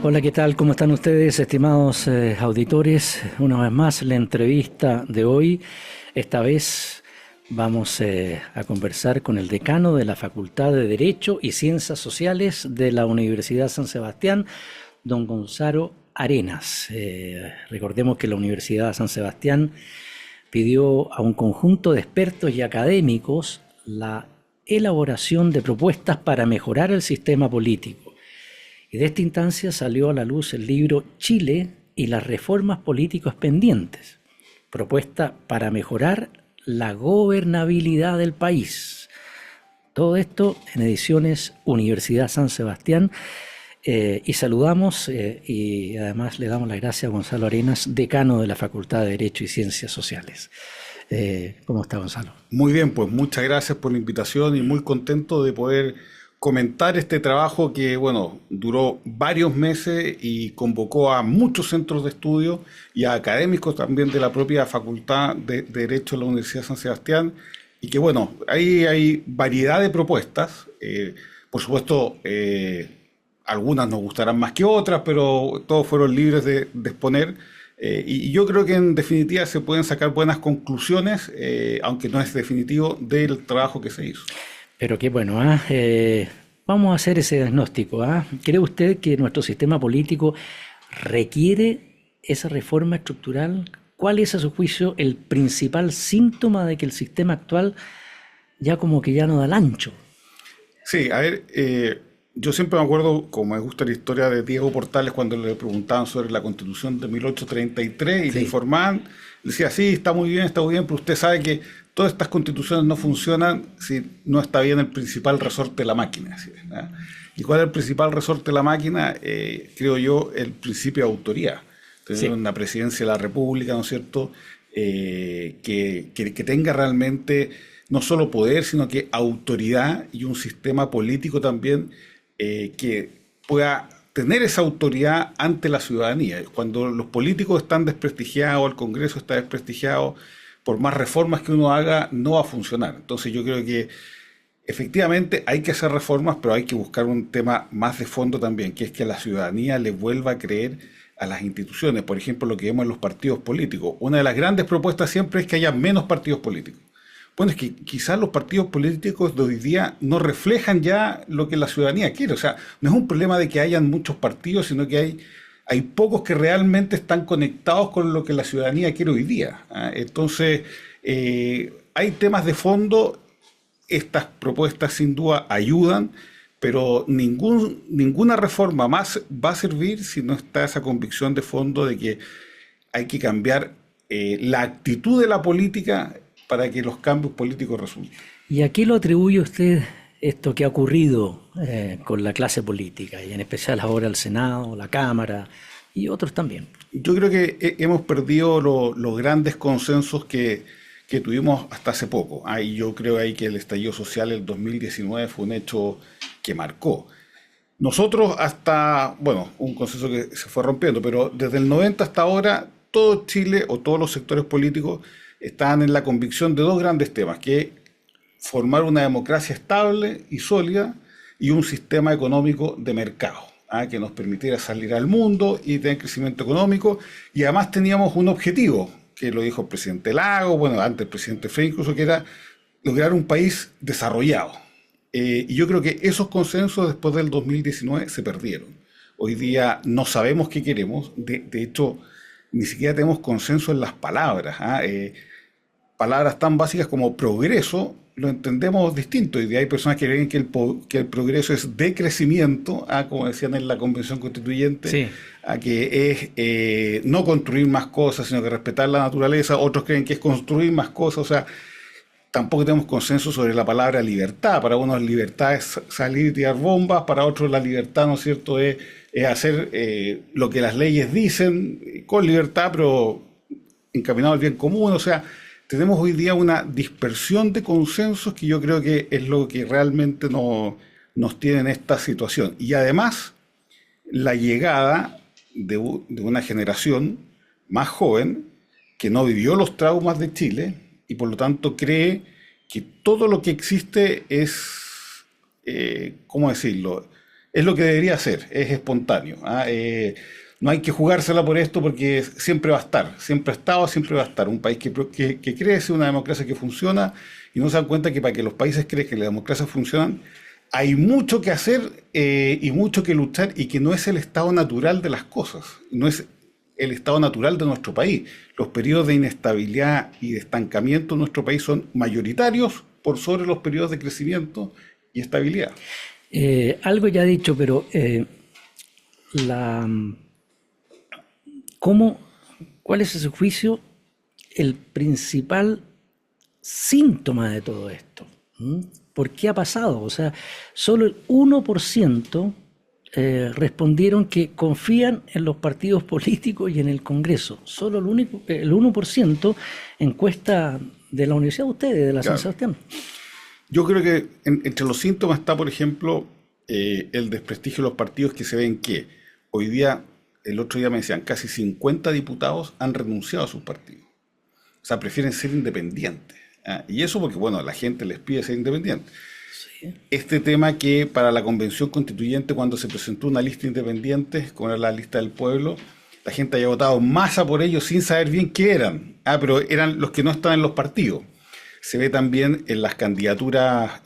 Hola, ¿qué tal? ¿Cómo están ustedes, estimados auditores? Una vez más, la entrevista de hoy. Esta vez vamos a conversar con el decano de la Facultad de Derecho y Ciencias Sociales de la Universidad San Sebastián, don Gonzalo Arenas. Recordemos que la Universidad San Sebastián pidió a un conjunto de expertos y académicos la elaboración de propuestas para mejorar el sistema político. Y de esta instancia salió a la luz el libro Chile y las reformas políticas pendientes, propuesta para mejorar la gobernabilidad del país. Todo esto en ediciones Universidad San Sebastián. Y saludamos y además le damos las gracias a Gonzalo Arenas, decano de la Facultad de Derecho y Ciencias Sociales. ¿Cómo está, Gonzalo? Muy bien, pues muchas gracias por la invitación y muy contento de poder comentar este trabajo que, bueno, duró varios meses y convocó a muchos centros de estudio y a académicos también de la propia Facultad de Derecho de la Universidad de San Sebastián. Y que, bueno, ahí hay variedad de propuestas. Por supuesto, algunas nos gustarán más que otras, pero todos fueron libres de exponer. Y yo creo que en definitiva se pueden sacar buenas conclusiones, aunque no es definitivo, del trabajo que se hizo. Pero qué bueno, vamos a hacer ese diagnóstico. ¿Cree usted que nuestro sistema político requiere esa reforma estructural? ¿Cuál es, a su juicio, el principal síntoma de que el sistema actual ya como que ya no da el ancho? Sí, a ver, yo siempre me acuerdo, como me gusta la historia de Diego Portales, cuando le preguntaban sobre la Constitución de 1833 y le Sí. informaban, decía, sí, está muy bien, pero usted sabe que todas estas constituciones no funcionan si no está bien el principal resorte de la máquina. ¿Sí? ¿Ah? ¿Y cuál es el principal resorte de la máquina? Creo yo, el principio de autoridad. Tener Sí. una presidencia de la República, ¿no es cierto?, que tenga realmente no solo poder, sino que autoridad y un sistema político también que pueda tener esa autoridad ante la ciudadanía. Cuando los políticos están desprestigiados, el Congreso está desprestigiado, por más reformas que uno haga, no va a funcionar. Entonces yo creo que efectivamente hay que hacer reformas, pero hay que buscar un tema más de fondo también, que es que la ciudadanía le vuelva a creer a las instituciones. Por ejemplo, lo que vemos en los partidos políticos. Una de las grandes propuestas siempre es que haya menos partidos políticos. Bueno, es que quizás los partidos políticos de hoy día no reflejan ya lo que la ciudadanía quiere. O sea, no es un problema de que hayan muchos partidos, sino que hay pocos que realmente están conectados con lo que la ciudadanía quiere hoy día. Entonces, hay temas de fondo. Estas propuestas sin duda ayudan, pero ninguna reforma más va a servir si no está esa convicción de fondo de que hay que cambiar la actitud de la política para que los cambios políticos resulten. ¿Y a qué lo atribuye usted esto que ha ocurrido con la clase política, y en especial ahora el Senado, la Cámara y otros también? Yo creo que hemos perdido los grandes consensos que tuvimos hasta hace poco. Y yo creo ahí que el estallido social del 2019 fue un hecho que marcó. Nosotros hasta, bueno, un consenso que se fue rompiendo, pero desde el 90 hasta ahora, todo Chile o todos los sectores políticos estaban en la convicción de dos grandes temas, que formar una democracia estable y sólida y un sistema económico de mercado, que nos permitiera salir al mundo y tener crecimiento económico. Y además teníamos un objetivo, que lo dijo el presidente Lago, bueno, antes el presidente Frey incluso, que era lograr un país desarrollado. Y yo creo que esos consensos después del 2019 se perdieron. Hoy día no sabemos qué queremos, de hecho, ni siquiera tenemos consenso en las palabras. Palabras tan básicas como progreso lo entendemos distinto. Y hay personas que creen que el progreso es decrecimiento, como decían en la Convención Constituyente, Sí. que es no construir más cosas, sino que respetar la naturaleza. Otros creen que es construir más cosas. O sea, tampoco tenemos consenso sobre la palabra libertad. Para unos libertad es salir y tirar bombas, para otros la libertad, ¿no es cierto?, es hacer lo que las leyes dicen con libertad, pero encaminado al bien común. O sea, tenemos hoy día una dispersión de consensos que yo creo que es lo que realmente nos tiene en esta situación. Y además, la llegada de una generación más joven que no vivió los traumas de Chile y por lo tanto cree que todo lo que existe es, ¿cómo decirlo?, es lo que debería ser, es espontáneo. No hay que jugársela por esto porque siempre va a estar, siempre ha estado, siempre va a estar. Un país que crece, una democracia que funciona, y no se dan cuenta que para que los países crezcan, que las democracias funcionan, hay mucho que hacer y mucho que luchar, y que no es el estado natural de las cosas, no es el estado natural de nuestro país. Los periodos de inestabilidad y de estancamiento en nuestro país son mayoritarios por sobre los periodos de crecimiento y estabilidad. Algo ya he dicho, pero la, ¿cuál es a su juicio el principal síntoma de todo esto? ¿Por qué ha pasado? O sea, solo el 1% respondieron que confían en los partidos políticos y en el Congreso. Solo el 1% encuesta de la Universidad de ustedes, de la San Sebastián. Yo creo que entre los síntomas está, por ejemplo, el desprestigio de los partidos, que se ven que hoy día, el otro día me decían, casi 50 diputados han renunciado a sus partidos. O sea, prefieren ser independientes. Y eso porque, bueno, la gente les pide ser independientes. Sí. Este tema que para la Convención Constituyente, cuando se presentó una lista independiente, como era la lista del pueblo, la gente había votado en masa por ellos sin saber bien qué eran. Pero eran los que no estaban en los partidos. Se ve también en las candidaturas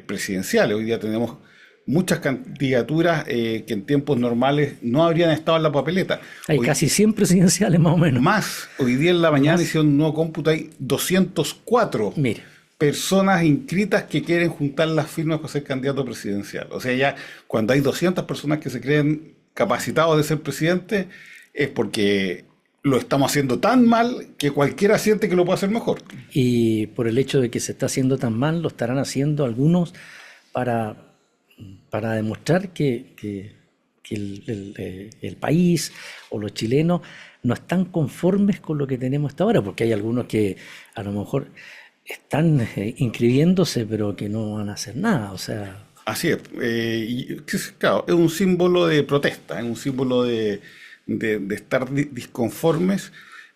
presidenciales. Hoy día tenemos muchas candidaturas que en tiempos normales no habrían estado en la papeleta. Hay casi 100 presidenciales más o menos. Más. Hoy día en la mañana hicieron un nuevo cómputo, hay 204 personas inscritas que quieren juntar las firmas para ser candidato presidencial. O sea, ya cuando hay 200 personas que se creen capacitados de ser presidente, es porque lo estamos haciendo tan mal que cualquiera siente que lo puede hacer mejor. Y por el hecho de que se está haciendo tan mal, lo estarán haciendo algunos para demostrar que el país o los chilenos no están conformes con lo que tenemos hasta ahora, porque hay algunos que a lo mejor están inscribiéndose pero que no van a hacer nada, o sea... Así es, claro, es un símbolo de protesta, es un símbolo de estar disconformes,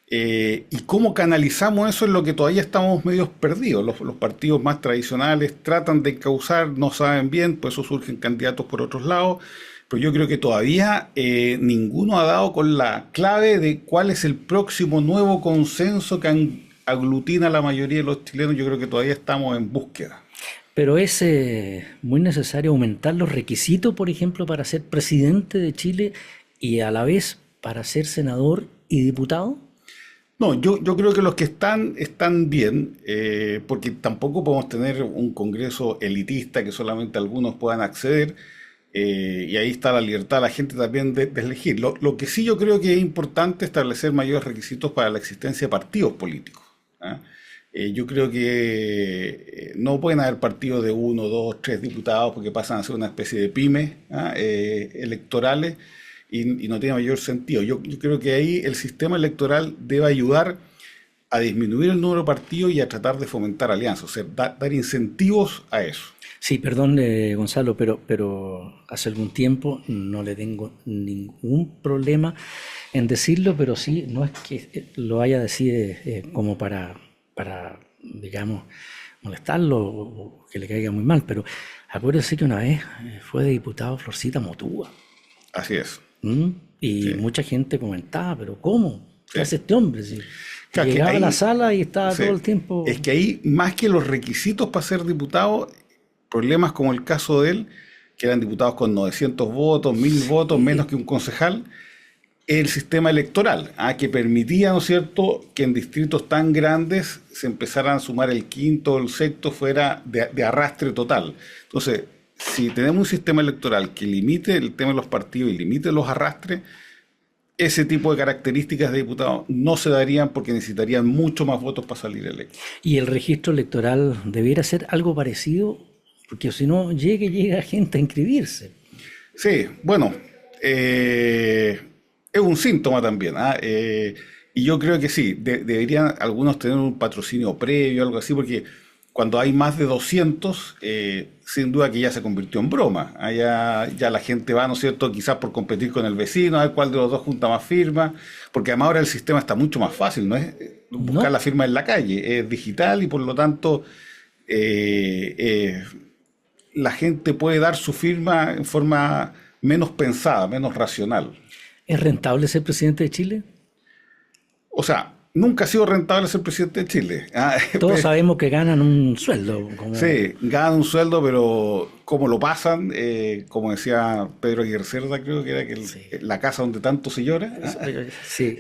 y cómo canalizamos eso es lo que todavía estamos medios perdidos. Los partidos más tradicionales tratan de encauzar, no saben bien, por eso surgen candidatos por otros lados, pero yo creo que todavía ninguno ha dado con la clave de cuál es el próximo nuevo consenso que aglutina a la mayoría de los chilenos. Yo creo que todavía estamos en búsqueda. Pero es muy necesario aumentar los requisitos, por ejemplo, para ser presidente de Chile y a la vez para ser senador y diputado. No, yo creo que los que están bien, porque tampoco podemos tener un Congreso elitista que solamente algunos puedan acceder, y ahí está la libertad de la gente también de elegir. Lo que sí yo creo que es importante es establecer mayores requisitos para la existencia de partidos políticos. Yo creo que no pueden haber partidos de 1, 2, 3 diputados porque pasan a ser una especie de pymes electorales, y no tiene mayor sentido. Yo creo que ahí el sistema electoral debe ayudar a disminuir el número de partidos y a tratar de fomentar alianzas, o sea, dar incentivos a eso. Sí, perdón, Gonzalo, pero hace algún tiempo no le tengo ningún problema en decirlo, pero sí, no es que lo haya decidido como para, digamos, molestarlo o que le caiga muy mal, pero acuérdese que una vez fue de diputado Florcita Motúa. Así es. Y sí, mucha gente comentaba, pero ¿cómo? ¿Qué hace este hombre? Si claro, llegaba ahí, a la sala y estaba todo el tiempo... Es que ahí, más que los requisitos para ser diputado, problemas como el caso de él, que eran diputados con 900 votos, 1000 votos, menos que un concejal, el sistema electoral, que permitía, ¿no es cierto?, que en distritos tan grandes se empezaran a sumar el quinto o el sexto, fuera de arrastre total. Entonces, si tenemos un sistema electoral que limite el tema de los partidos y limite los arrastres, ese tipo de características de diputados no se darían porque necesitarían mucho más votos para salir electos. ¿Y el registro electoral debiera ser algo parecido? Porque si no, llega gente a inscribirse. Sí, bueno, es un síntoma también. Y yo creo que sí, deberían algunos tener un patrocinio previo, algo así, porque cuando hay más de 200, sin duda que ya se convirtió en broma. Ya la gente va, ¿no es cierto?, quizás por competir con el vecino, a ver cuál de los dos junta más firmas, porque además ahora el sistema está mucho más fácil, no es buscar la firma en la calle, es digital y por lo tanto la gente puede dar su firma en forma menos pensada, menos racional. ¿Es rentable ser presidente de Chile? O sea, nunca ha sido rentable ser presidente de Chile. Todos sabemos que ganan un sueldo. Sí, ganan un sueldo, pero cómo lo pasan, como decía Pedro Aguirre Cerda, creo que era que Sí. la casa donde tanto se llora, Sí.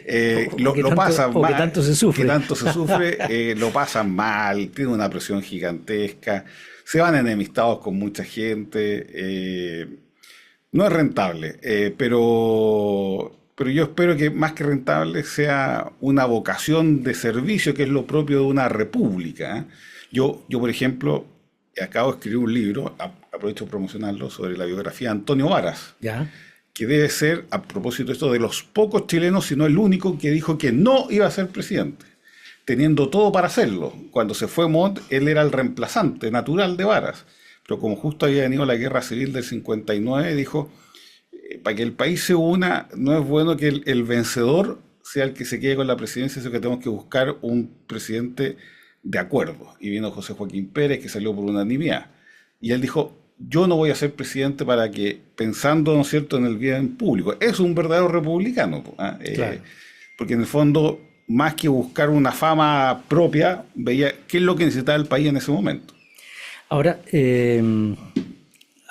lo pasan O que mal, tanto se sufre. que tanto se sufre, lo pasan mal, tienen una presión gigantesca, se van enemistados con mucha gente, no es rentable, pero yo espero que más que rentable sea una vocación de servicio, que es lo propio de una república. Yo, por ejemplo, acabo de escribir un libro, aprovecho de promocionarlo, sobre la biografía de Antonio Varas, ¿Ya? que debe ser, a propósito de esto, de los pocos chilenos, si no el único, que dijo que no iba a ser presidente, teniendo todo para hacerlo. Cuando se fue Montt, él era el reemplazante natural de Varas, pero como justo había venido la guerra civil del 59, dijo, para que el país se una, no es bueno que el vencedor sea el que se quede con la presidencia, sino que tenemos que buscar un presidente de acuerdo. Y vino José Joaquín Pérez, que salió por unanimidad. Y él dijo, yo no voy a ser presidente para que, pensando, ¿no es cierto?, en el bien público. Es un verdadero republicano, Claro. porque en el fondo, más que buscar una fama propia, veía qué es lo que necesitaba el país en ese momento. Ahora,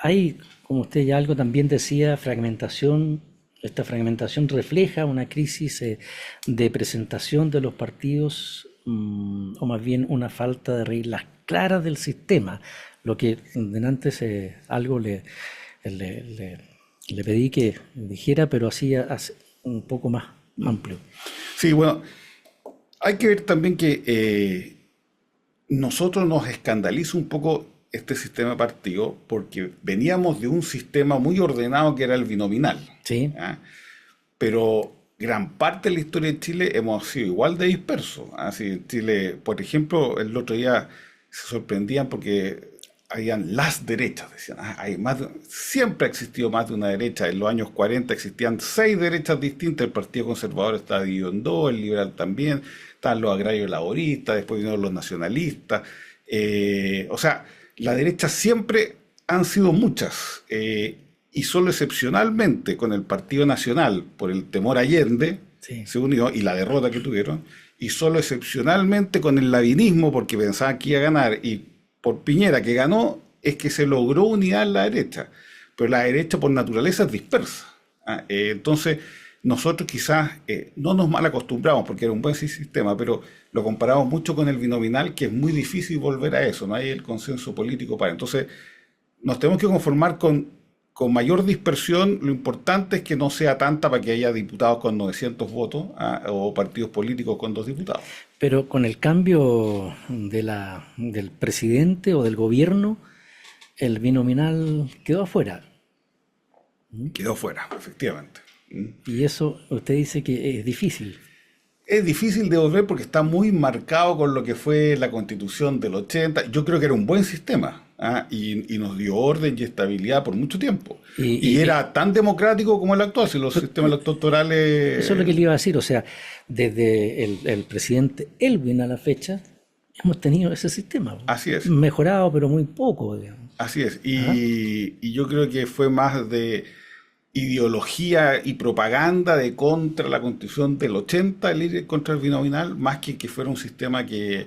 hay, como usted ya algo también decía, fragmentación. Esta fragmentación refleja una crisis de presentación de los partidos, o más bien una falta de reglas claras del sistema. Lo que antes algo le pedí que dijera, pero así un poco más amplio. Sí, bueno, hay que ver también que nosotros nos escandaliza un poco este sistema de partido porque veníamos de un sistema muy ordenado que era el binominal. Sí, ¿Ya? Pero gran parte de la historia de Chile hemos sido igual de dispersos. Así en Chile, por ejemplo, el otro día se sorprendían porque habían las derechas, decían, hay siempre ha existido más de una derecha. En los años 40 existían 6 derechas distintas, el Partido Conservador estaba dividido en dos, el liberal también, estaban los agrarios laboristas, después vinieron los nacionalistas. O sea, la derecha siempre han sido muchas, y solo excepcionalmente con el Partido Nacional, por el temor a Allende, sí. se unió, y la derrota que tuvieron, y solo excepcionalmente con el lavinismo, porque pensaban que iba a ganar, y por Piñera, que ganó, es que se logró unidad en la derecha. Pero la derecha por naturaleza es dispersa. Entonces, nosotros quizás no nos mal acostumbramos, porque era un buen sistema, pero lo comparamos mucho con el binominal, que es muy difícil volver a eso, no hay el consenso político para. Entonces, nos tenemos que conformar con mayor dispersión. Lo importante es que no sea tanta para que haya diputados con 900 votos, o partidos políticos con 2 diputados. Pero con el cambio del presidente o del gobierno, el binominal quedó afuera. Quedó fuera, efectivamente. Y eso usted dice que es difícil. Es difícil de volver porque está muy marcado con lo que fue la Constitución del 80. Yo creo que era un buen sistema, y nos dio orden y estabilidad por mucho tiempo. Y era tan democrático como el actual, si los sistemas electorales. Eso es lo que le iba a decir. O sea, desde el presidente Elwin a la fecha, hemos tenido ese sistema. Así es. Mejorado, pero muy poco, digamos. Así es. Y yo creo que fue más de ideología y propaganda de contra la Constitución del 80, el ir contra el binominal, más que fuera un sistema que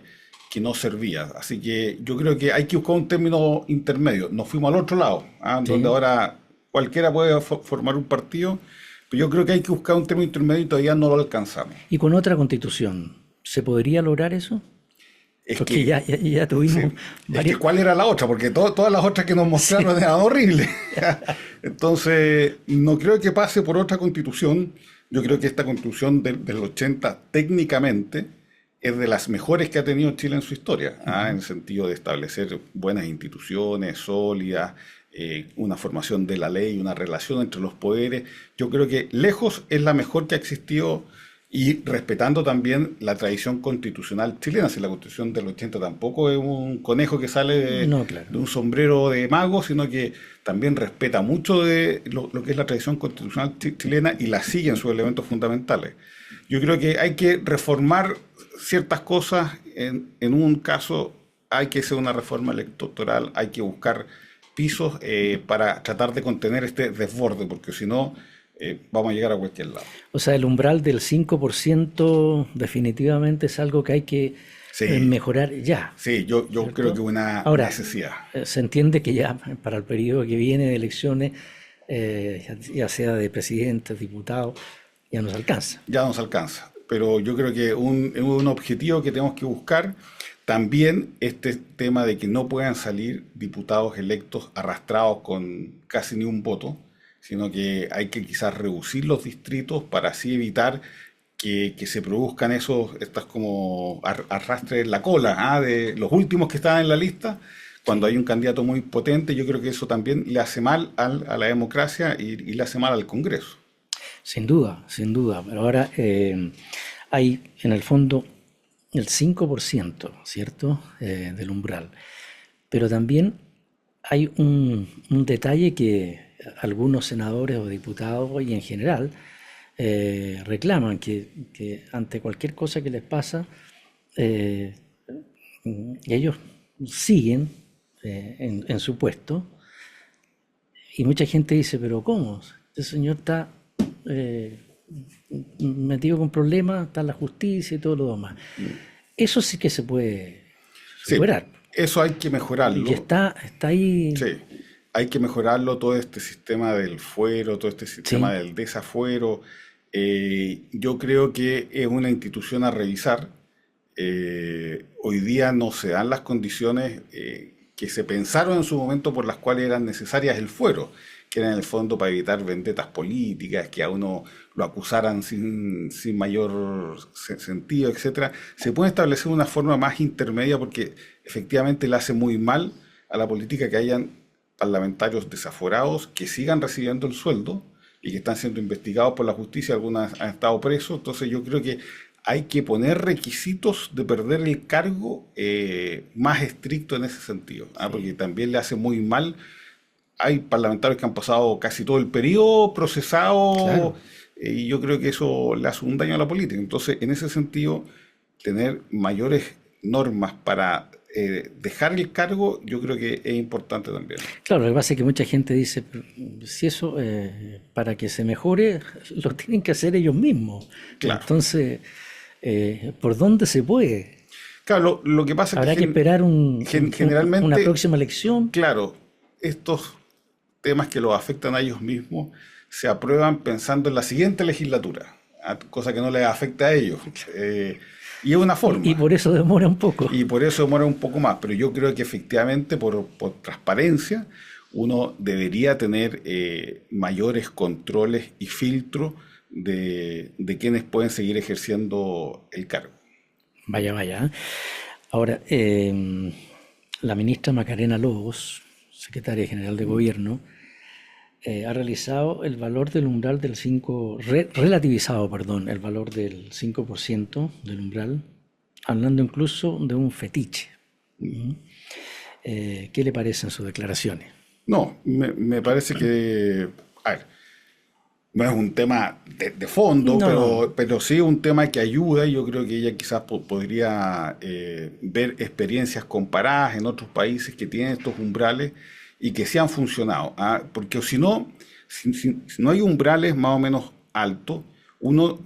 no servía. Así que yo creo que hay que buscar un término intermedio. Nos fuimos al otro lado, Sí. donde ahora cualquiera puede formar un partido, pero yo creo que hay que buscar un término intermedio y todavía no lo alcanzamos. Y con otra constitución, ¿se podría lograr eso? Es Porque que, ya tuvimos sí, es varias. que ¿cuál era la otra? Porque todas las otras que nos mostraron eran horribles. Entonces, no creo que pase por otra constitución. Yo creo que esta constitución del 80 técnicamente es de las mejores que ha tenido Chile en su historia, en el sentido de establecer buenas instituciones sólidas, una formación de la ley, una relación entre los poderes. Yo creo que lejos es la mejor que ha existido, y respetando también la tradición constitucional chilena. Si la Constitución del 80 tampoco es un conejo que sale No, claro. de un sombrero de mago, sino que también respeta mucho de lo que es la tradición constitucional chilena y la sigue en sus elementos fundamentales. Yo creo que hay que reformar ciertas cosas. En un caso hay que hacer una reforma electoral, hay que buscar pisos para tratar de contener este desborde, porque si no, vamos a llegar a cualquier lado. O sea, el umbral del 5% definitivamente es algo que hay que Sí, mejorar ya, sí, yo creo que ¿cierto? es una Ahora, necesidad. se entiende que ya para el periodo que viene de elecciones, ya sea de presidentes, diputados, ya nos alcanza. Ya nos alcanza. Pero yo creo que es un objetivo que tenemos que buscar. También este tema de que no puedan salir diputados electos arrastrados con casi ni un voto, sino que hay que quizás reducir los distritos para así evitar que se produzcan estas como arrastres en la cola, ¿ah? De los últimos que estaban en la lista. Cuando hay un candidato muy potente, yo creo que eso también le hace mal a la democracia y le hace mal al Congreso. Sin duda, sin duda. Pero ahora hay en el fondo el 5%, ¿cierto? Del umbral. Pero también hay un detalle que algunos senadores o diputados y en general reclaman, que ante cualquier cosa que les pasa, eh, ellos siguen en su puesto y mucha gente dice, pero ¿cómo? Este señor está eh, metido con problemas, está en la justicia y todo lo demás. Eso sí que se puede Sí, superar. eso hay que Y mejorarlo. está ahí, Sí, hay que mejorarlo todo este sistema del fuero, todo este sistema sí, del desafuero. Yo creo que es una institución a revisar. Hoy día no se dan las condiciones que se pensaron en su momento por las cuales eran necesarias el fuero, que era en el fondo para evitar vendetas políticas, que a uno lo acusaran sin mayor sentido, etcétera. Se puede establecer una forma más intermedia porque efectivamente le hace muy mal a la política que hayan parlamentarios desaforados que sigan recibiendo el sueldo y que están siendo investigados por la justicia, algunos han estado presos. Entonces yo creo que hay que poner requisitos de perder el cargo más estrictos en ese sentido, ¿ah? Porque también le hace muy mal. Hay parlamentarios que han pasado casi todo el periodo procesado, claro. y yo creo que eso le hace un daño a la política. Entonces, en ese sentido, tener mayores normas para dejar el cargo, yo creo que es importante también. Claro, lo que pasa es que mucha gente dice, "Pero si eso para que se mejore, lo tienen que hacer ellos mismos. Claro. Entonces, ¿por dónde se puede? Claro, lo que pasa es que Habrá que esperar una generalmente, próxima elección. claro, estos temas que los afectan a ellos mismos se aprueban pensando en la siguiente legislatura, ¿ah? Cosa que no les afecta a ellos. Y es una Y forma. por eso demora un poco. Y por eso demora un poco más, pero yo creo que efectivamente por transparencia uno debería tener mayores controles y filtros de quienes pueden seguir ejerciendo el cargo. Vaya, vaya. ¿Eh? Ahora, la ministra Macarena Lobos, secretaria general de Gobierno, ha realizado el valor del umbral del 5, relativizado, perdón, el valor del 5% del umbral, hablando incluso de un fetiche. ¿Qué le parecen sus declaraciones? No, me parece que, a ver, no es un tema de fondo, No, no, pero sí un tema que ayuda y yo creo que ella quizás podría ver experiencias comparadas en otros países que tienen estos umbrales y que sí han funcionado, ¿ah? Porque si no, si no hay umbrales más o menos altos,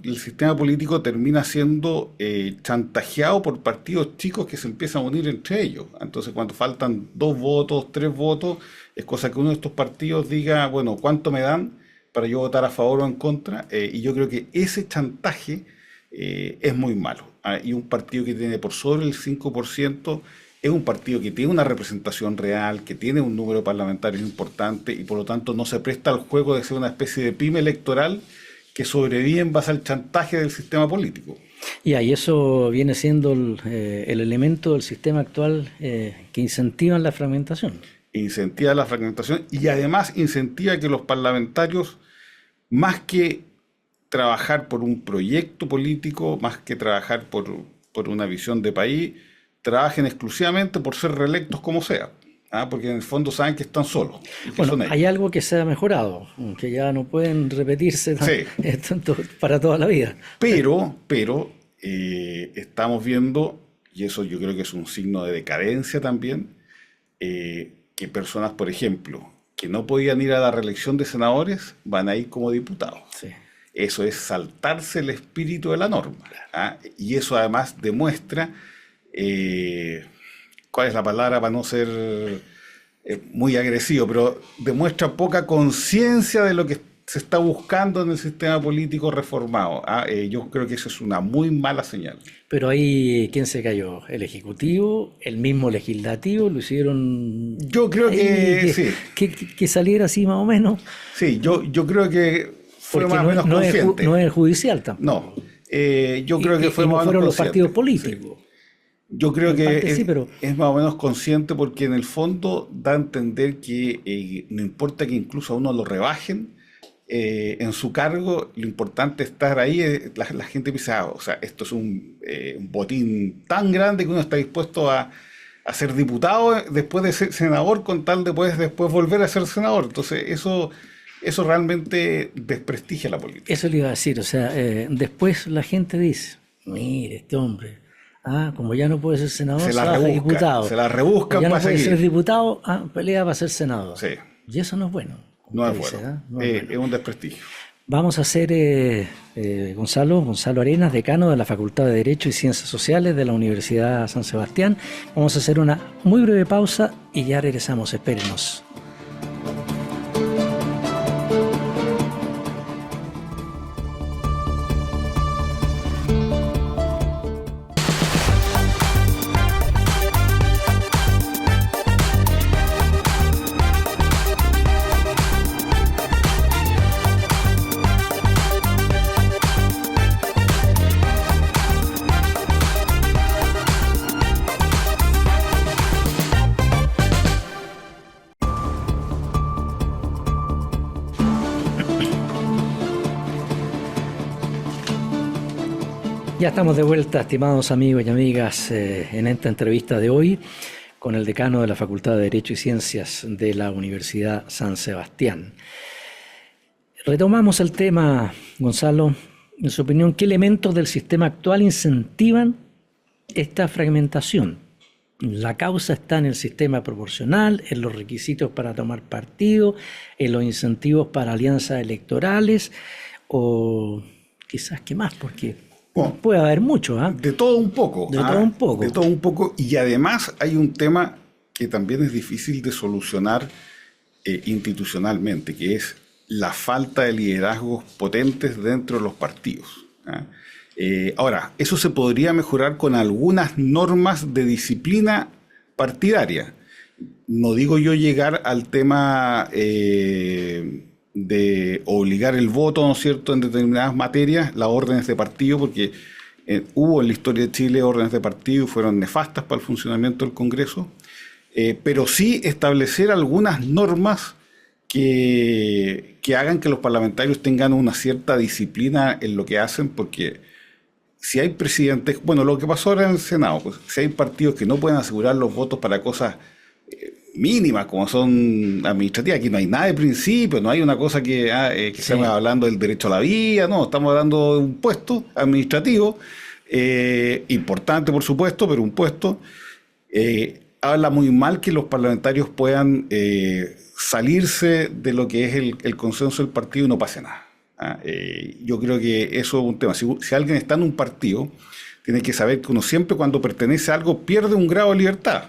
el sistema político termina siendo chantajeado por partidos chicos que se empiezan a unir entre ellos. Entonces, cuando faltan 2 votos, 3 votos, es cosa que uno de estos partidos diga, bueno, ¿cuánto me dan para yo votar a favor o en contra? Y yo creo que ese chantaje es muy malo, ¿ah? Y un partido que tiene por sobre el 5% es un partido que tiene una representación real, que tiene un número parlamentario importante y por lo tanto no se presta al juego de ser una especie de pyme electoral que sobrevive en base al chantaje del sistema político. y eso viene siendo el elemento del sistema actual que incentiva la fragmentación. Incentiva la fragmentación y además incentiva que los parlamentarios, más que trabajar por un proyecto político, más que trabajar por una visión de país, trabajen exclusivamente por ser reelectos como sea. ¿Ah? Porque en el fondo saben que están solos y que Bueno, son ellos. hay algo que se ha mejorado, que ya no pueden repetirse Sí, tanto para toda la vida. pero estamos viendo, y eso yo creo que es un signo de decadencia también, que personas, por ejemplo, que no podían ir a la reelección de senadores, van a ir como diputados. Sí. Eso es saltarse el espíritu de la norma. ¿Ah? Y eso además demuestra, ¿cuál es la palabra para no ser muy agresivo? Pero demuestra poca conciencia de lo que se está buscando en el sistema político reformado. ¿Ah? Yo creo que eso es una muy mala señal. Pero ahí, ¿quién se cayó? ¿El Ejecutivo? ¿El mismo Legislativo? ¿Lo hicieron Yo creo ahí que sí. que saliera así más o menos? Sí, yo creo que fue Porque más o menos consciente. no es judicial tampoco. No, yo creo que fue y más no o menos fueron los consciente. partidos políticos. Sí. Yo creo En que parte sí, pero es más o menos consciente porque en el fondo da a entender que no importa que incluso a uno lo rebajen en su cargo, lo importante es estar ahí. La gente piensa, o sea, esto es un botín tan grande que uno está dispuesto a ser diputado después de ser senador con tal de poder después volver a ser senador. Entonces eso realmente desprestigia la política. eso le iba a decir. O sea, después la gente dice, mire, este hombre, como ya no puede ser senador, Se se la baja rebuscan, diputado. se la rebuscan Ya no para puede ser seguir. diputado, pelea para ser senador. Sí, Y eso no es bueno, como no usted es dice, bueno. No es bueno. Es un desprestigio. Vamos a hacer Gonzalo Arenas, decano de la Facultad de Derecho y Ciencias Sociales de la Universidad San Sebastián. Vamos a hacer una muy breve pausa y ya regresamos. Espérenos. Ya estamos de vuelta, estimados amigos y amigas, en esta entrevista de hoy con el decano de la Facultad de Derecho y Ciencias de la Universidad San Sebastián. Retomamos el tema, Gonzalo. En su opinión, ¿qué elementos del sistema actual incentivan esta fragmentación? ¿La causa está en el sistema proporcional, en los requisitos para tomar partido, en los incentivos para alianzas electorales o quizás qué más? Porque Bueno, puede haber mucho, de todo un poco. De todo un poco. De todo un poco. Y además hay un tema que también es difícil de solucionar institucionalmente, que es la falta de liderazgos potentes dentro de los partidos. Ahora, eso se podría mejorar con algunas normas de disciplina partidaria. No digo yo llegar al tema de obligar el voto, ¿no es cierto?, en determinadas materias, las órdenes de partido, porque hubo en la historia de Chile órdenes de partido y fueron nefastas para el funcionamiento del Congreso, pero sí establecer algunas normas que hagan que los parlamentarios tengan una cierta disciplina en lo que hacen, porque si hay presidentes, bueno, lo que pasó ahora en el Senado, pues, si hay partidos que no pueden asegurar los votos para cosas mínimas como son administrativas, aquí no hay nada de principio, no hay una cosa que estamos hablando del derecho a la vida, no, estamos hablando de un puesto administrativo, importante por supuesto, pero un puesto, habla muy mal que los parlamentarios puedan salirse de lo que es el consenso del partido y no pase nada. Yo creo que eso es un tema. Si alguien está en un partido, tiene que saber que uno siempre cuando pertenece a algo pierde un grado de libertad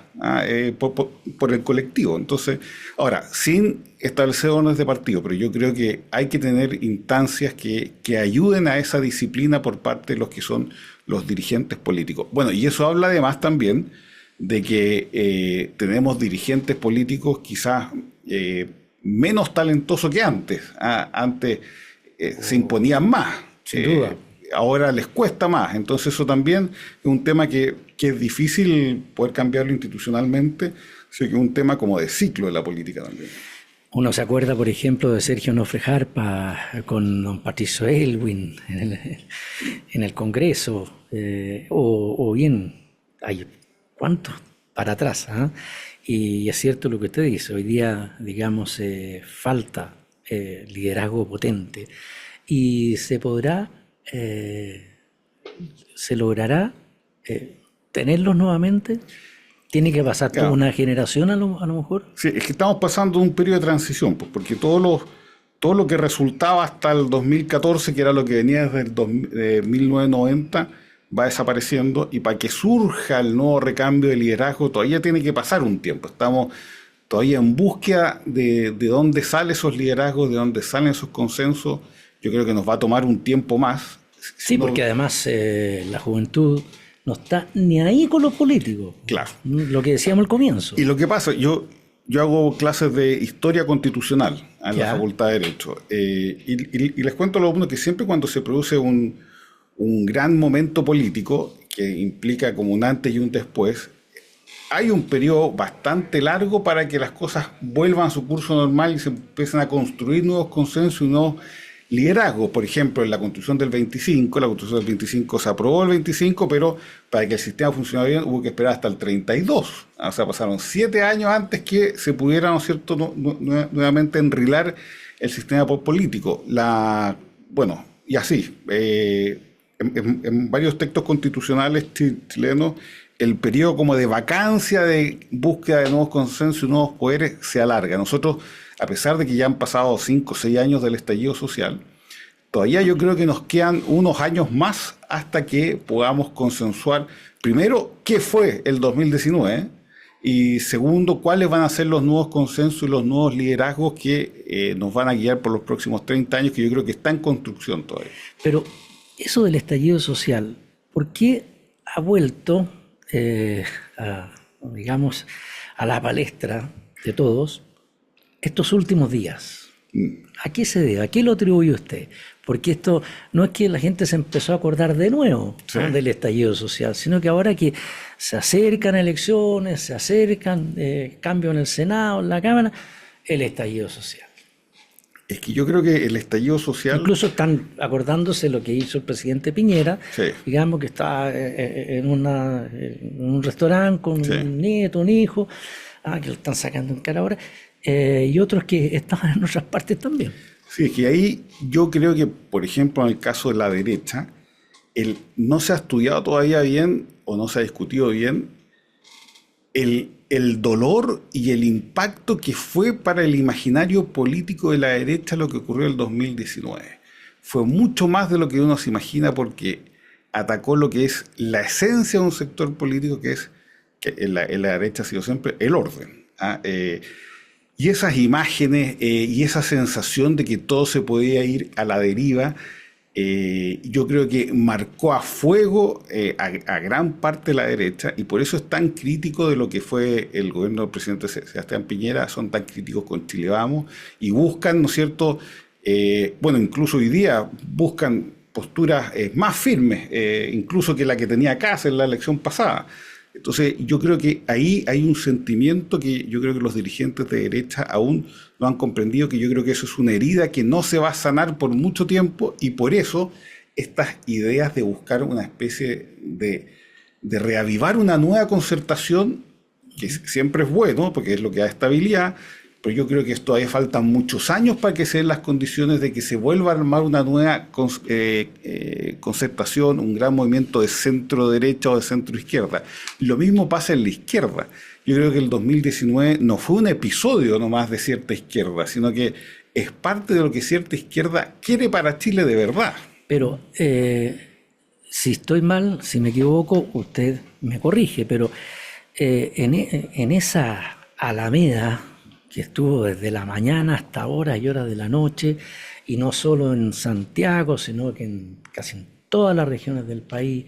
por el colectivo. Entonces, ahora, sin establecer órdenes de partido, pero yo creo que hay que tener instancias que ayuden a esa disciplina por parte de los que son los dirigentes políticos. Bueno, y eso habla además también de que tenemos dirigentes políticos quizás menos talentosos que antes. Antes se imponían más. Sin duda. Ahora les cuesta más. Entonces eso también es un tema que es difícil poder cambiarlo institucionalmente, sino que es un tema como de ciclo de la política también. Uno se acuerda, por ejemplo, de Sergio Onofre Jarpa con don Patricio Aylwin en el Congreso, o bien, hay cuántos para atrás. Y es cierto lo que usted dice, hoy día, digamos, falta liderazgo potente y se logrará tenerlos nuevamente. ¿Tiene que pasar toda Claro. una generación a lo mejor? Sí, es que estamos pasando un periodo de transición, pues, porque todo lo que resultaba hasta el 2014, que era lo que venía desde el 1990, va desapareciendo, y para que surja el nuevo recambio de liderazgo todavía tiene que pasar un tiempo. Estamos todavía en búsqueda de dónde salen esos liderazgos, de dónde salen esos consensos. Yo creo que nos va a tomar un tiempo más. Sí, Si no- porque además la juventud no está ni ahí con los políticos. Claro. Lo que decíamos al comienzo. Y lo que pasa, yo hago clases de historia constitucional en la Ya. Facultad de Derecho. Y les cuento a los alumnos que siempre cuando se produce un gran momento político, que implica como un antes y un después, hay un periodo bastante largo para que las cosas vuelvan a su curso normal y se empiecen a construir nuevos consensos y nuevos liderazgos. Por ejemplo, en la Constitución del 25, la Constitución del 25 se aprobó el 25, pero para que el sistema funcionara bien hubo que esperar hasta el 32. O sea, pasaron 7 años antes que se pudiera, ¿no es cierto?, nuevamente enrilar el sistema político. Bueno, y así. En varios textos constitucionales chilenos, el periodo como de vacancia, de búsqueda de nuevos consensos y nuevos poderes se alarga. Nosotros, a pesar de que ya han pasado 5 o 6 años del estallido social, todavía yo creo que nos quedan unos años más hasta que podamos consensuar, primero, qué fue el 2019, y segundo, cuáles van a ser los nuevos consensos y los nuevos liderazgos que nos van a guiar por los próximos 30 años, que yo creo que está en construcción todavía. Pero eso del estallido social, ¿por qué ha vuelto, digamos, a la palestra de todos estos últimos días? ¿A qué se debe? ¿A qué lo atribuye usted? Porque esto no es que la gente se empezó a acordar de nuevo, Sí. ¿no?, del estallido social, sino que ahora que se acercan elecciones, se acercan cambios en el Senado, en la Cámara, el estallido social. Es que yo creo que el estallido social... Incluso están acordándose lo que hizo el presidente Piñera, Sí. digamos que estaba en un restaurante con Sí. un nieto, un hijo, que lo están sacando en cara ahora, y otros que estaban en otras partes también. Sí, es que ahí yo creo que, por ejemplo, en el caso de la derecha, no se ha estudiado todavía bien o no se ha discutido bien el dolor y el impacto que fue para el imaginario político de la derecha lo que ocurrió en el 2019. Fue mucho más de lo que uno se imagina, porque atacó lo que es la esencia de un sector político, que es, que en la derecha ha sido siempre el orden. Y esas imágenes y esa sensación de que todo se podía ir a la deriva, yo creo que marcó a fuego a gran parte de la derecha, y por eso es tan crítico de lo que fue el gobierno del presidente Sebastián Piñera, son tan críticos con Chile Vamos y buscan, ¿no es cierto?, bueno, incluso hoy día buscan posturas más firmes, incluso que la que tenía Kast en la elección pasada. Entonces, yo creo que ahí hay un sentimiento que yo creo que los dirigentes de derecha aún no han comprendido, que yo creo que eso es una herida que no se va a sanar por mucho tiempo, y por eso estas ideas de buscar una especie de reavivar una nueva concertación, que siempre es bueno, porque es lo que da estabilidad, pero yo creo que todavía faltan muchos años para que se den las condiciones de que se vuelva a armar una nueva concertación, un gran movimiento de centro-derecha o de centro-izquierda. Lo mismo pasa en la izquierda. Yo creo que el 2019 no fue un episodio nomás de cierta izquierda, sino que es parte de lo que cierta izquierda quiere para Chile de verdad. Pero si estoy mal, si me equivoco, usted me corrige, pero en esa Alameda que estuvo desde la mañana hasta horas y horas de la noche, y no solo en Santiago, sino que casi en todas las regiones del país,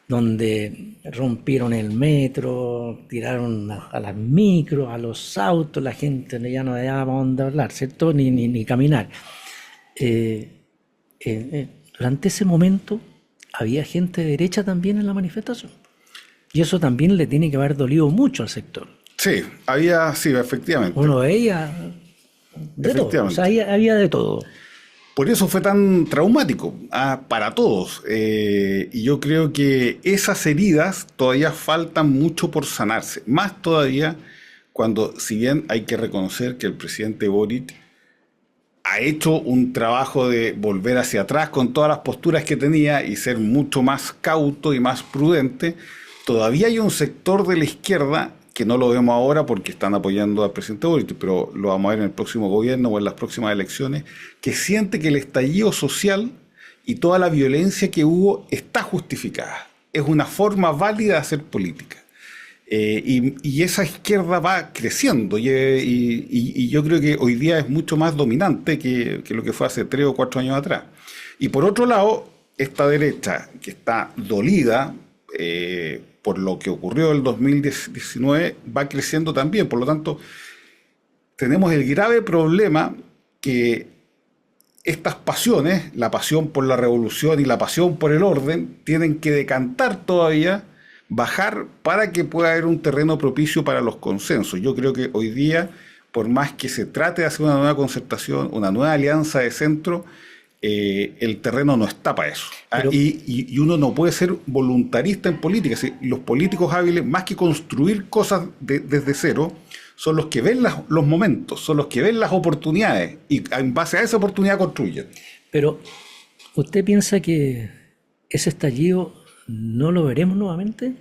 donde rompieron el metro, tiraron a las micros, a los autos, la gente ya no había dónde hablar, ¿cierto? Ni caminar. Durante ese momento había gente de derecha también en la manifestación. Y eso también le tiene que haber dolido mucho al sector. Sí, sí, efectivamente. Uno veía de todo, o sea, había de todo. Por eso fue tan traumático para todos. Y yo creo que esas heridas todavía faltan mucho por sanarse. Más todavía cuando, si bien hay que reconocer que el presidente Boric ha hecho un trabajo de volver hacia atrás con todas las posturas que tenía y ser mucho más cauto y más prudente, todavía hay un sector de la izquierda que no lo vemos ahora porque están apoyando al presidente Boric, pero lo vamos a ver en el próximo gobierno o en las próximas elecciones, que siente que el estallido social y toda la violencia que hubo está justificada. Es una forma válida de hacer política. Y esa izquierda va creciendo y yo creo que hoy día es mucho más dominante que lo que fue hace 3 o 4 años atrás. Y por otro lado, esta derecha que está dolida por lo que ocurrió en el 2019 va creciendo también. Por lo tanto, tenemos el grave problema que estas pasiones, la pasión por la revolución y la pasión por el orden, tienen que decantar todavía, bajar para que pueda haber un terreno propicio para los consensos. Yo creo que hoy día, por más que se trate de hacer una nueva concertación, una nueva alianza de centro, el terreno no está para eso. Y uno no puede ser voluntarista en política. Los políticos hábiles, más que construir cosas desde cero, son los que ven los momentos, son los que ven las oportunidades y en base a esa oportunidad construyen. Pero, ¿usted piensa que ese estallido no lo veremos nuevamente?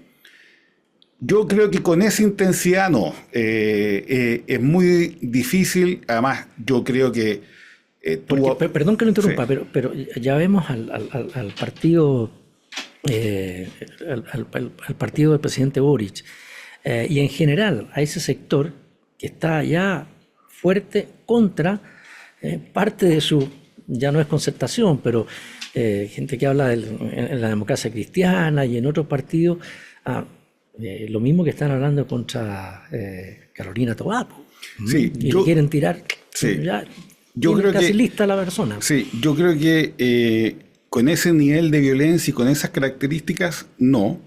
Yo creo que con esa intensidad no. Es muy difícil. Además, yo creo que perdón que lo interrumpa, sí. pero ya vemos al partido al partido del presidente Boric y en general a ese sector que está ya fuerte contra parte de su, ya no es concertación, pero gente que habla en la democracia cristiana y en otros partidos, lo mismo que están hablando contra Carolina Tobar. Sí, y le quieren tirar. Sí. Ya, yo creo casi que lista la persona. Sí, yo creo que con ese nivel de violencia y con esas características, no.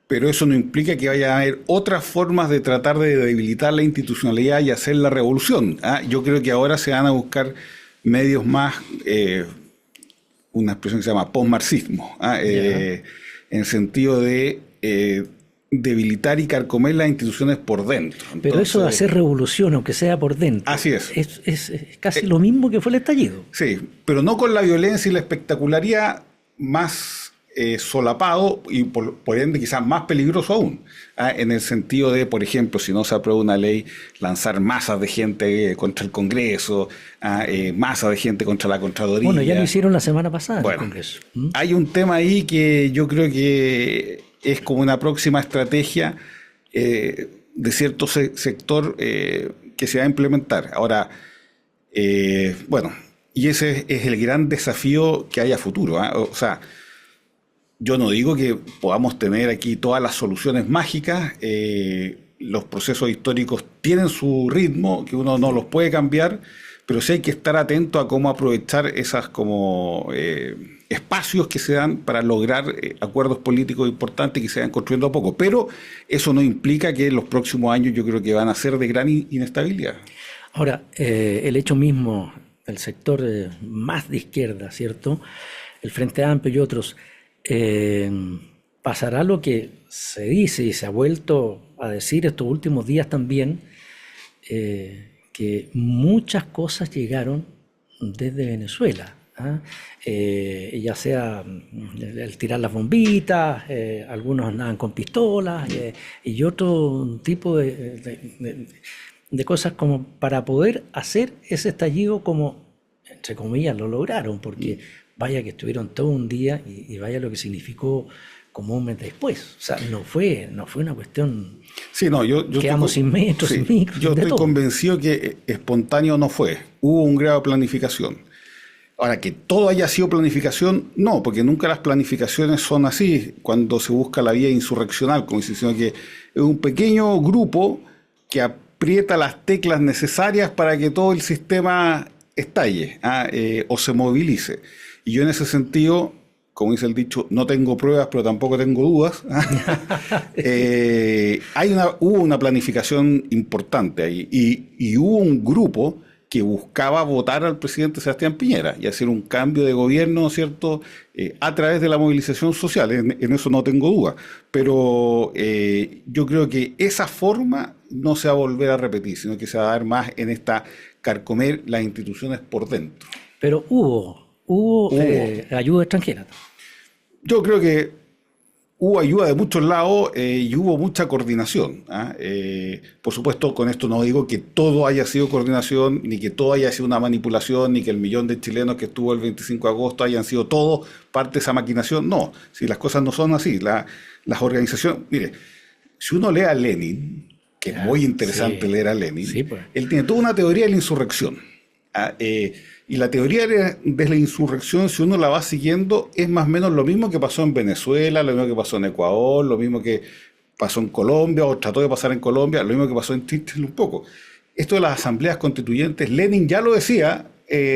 Pero eso no implica que vaya a haber otras formas de tratar de debilitar la institucionalidad y hacer la revolución. Yo creo que ahora se van a buscar medios más, una expresión que se llama postmarxismo, en el sentido de debilitar y carcomer las instituciones por dentro. Entonces, pero eso de hacer revolución, aunque sea por dentro, así es casi lo mismo que fue el estallido. Sí, pero no con la violencia y la espectacularidad, más solapado y por ende quizás más peligroso aún, en el sentido de, por ejemplo, si no se aprueba una ley, lanzar masas de gente contra el Congreso, masas de gente contra la Contraloría. Bueno, ya lo hicieron la semana pasada en el Bueno, Congreso. hay un tema ahí que yo creo que es como una próxima estrategia de cierto sector que se va a implementar. Ahora, bueno, y ese es el gran desafío que hay a futuro. O sea, yo no digo que podamos tener aquí todas las soluciones mágicas. Los procesos históricos tienen su ritmo, que uno no los puede cambiar, pero sí hay que estar atento a cómo aprovechar esas como espacios que se dan para lograr acuerdos políticos importantes que se vayan construyendo a poco. Pero eso no implica que en los próximos años yo creo que van a ser de gran inestabilidad. Ahora, el hecho mismo, el sector más de izquierda, ¿cierto? El Frente Amplio y otros, pasará lo que se dice y se ha vuelto a decir estos últimos días también, que muchas cosas llegaron desde Venezuela, ya sea el tirar las bombitas, algunos andaban con pistolas y otro tipo de cosas como para poder hacer ese estallido como, entre comillas, lo lograron, porque vaya que estuvieron todo un día y vaya lo que significó como un mes después. O sea, no fue una cuestión... Sí, no, yo quedamos sin metros, sin micros. Yo estoy convencido que espontáneo no fue. Hubo un grado de planificación. Ahora, que todo haya sido planificación, no, porque nunca las planificaciones son así cuando se busca la vía insurreccional, como dice, sino que es un pequeño grupo que aprieta las teclas necesarias para que todo el sistema estalle o se movilice. Y yo en ese sentido, como dice el dicho, no tengo pruebas, pero tampoco tengo dudas. Hubo una planificación importante ahí y hubo un grupo que buscaba votar al presidente Sebastián Piñera y hacer un cambio de gobierno, ¿cierto?, a través de la movilización social. En eso no tengo duda. Pero yo creo que esa forma no se va a volver a repetir, sino que se va a dar más en esta carcomer las instituciones por dentro. Pero hubo ayuda extranjera. Yo creo que hubo ayuda de muchos lados y hubo mucha coordinación. Por supuesto, con esto no digo que todo haya sido coordinación, ni que todo haya sido una manipulación, ni que el millón de chilenos que estuvo el 25 de agosto hayan sido todos parte de esa maquinación. No, si las cosas no son así. Las organizaciones, mire, si uno lee a Lenin, que es muy interesante leer a Lenin, sí, pues. Él tiene toda una teoría de la insurrección. Y la teoría de la insurrección, si uno la va siguiendo, es más o menos lo mismo que pasó en Venezuela, lo mismo que pasó en Ecuador, lo mismo que pasó en Colombia, o trató de pasar en Colombia, lo mismo que pasó en Chile un poco. Esto de las asambleas constituyentes, Lenin ya lo decía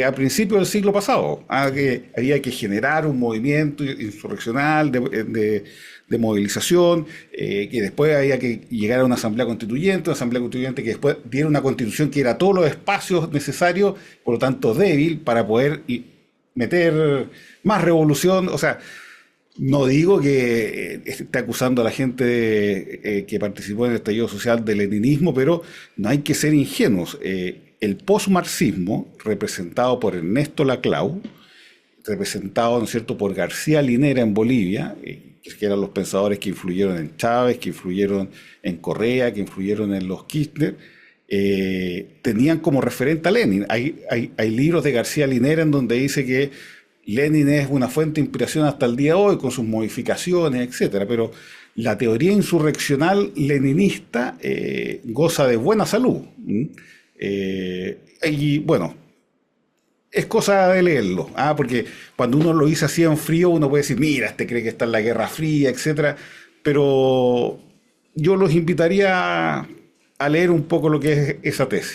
a principios del siglo pasado, que había que generar un movimiento insurreccional de movilización, que después había que llegar a una asamblea constituyente que después diera una constitución que era todos los espacios necesarios, por lo tanto débil, para poder meter más revolución. O sea, no digo que esté acusando a la gente que participó en el estallido social de leninismo, pero no hay que ser ingenuos. El postmarxismo, representado por Ernesto Laclau, representado, ¿no es cierto?, por García Linera en Bolivia, que eran los pensadores que influyeron en Chávez, que influyeron en Correa, que influyeron en los Kirchner, tenían como referente a Lenin. Hay libros de García Linera en donde dice que Lenin es una fuente de inspiración hasta el día de hoy, con sus modificaciones, etcétera. Pero la teoría insurreccional leninista goza de buena salud. Y bueno, es cosa de leerlo, porque cuando uno lo dice así en frío, uno puede decir, mira, este cree que está en la Guerra Fría, etcétera. Pero yo los invitaría a leer un poco lo que es esa tesis.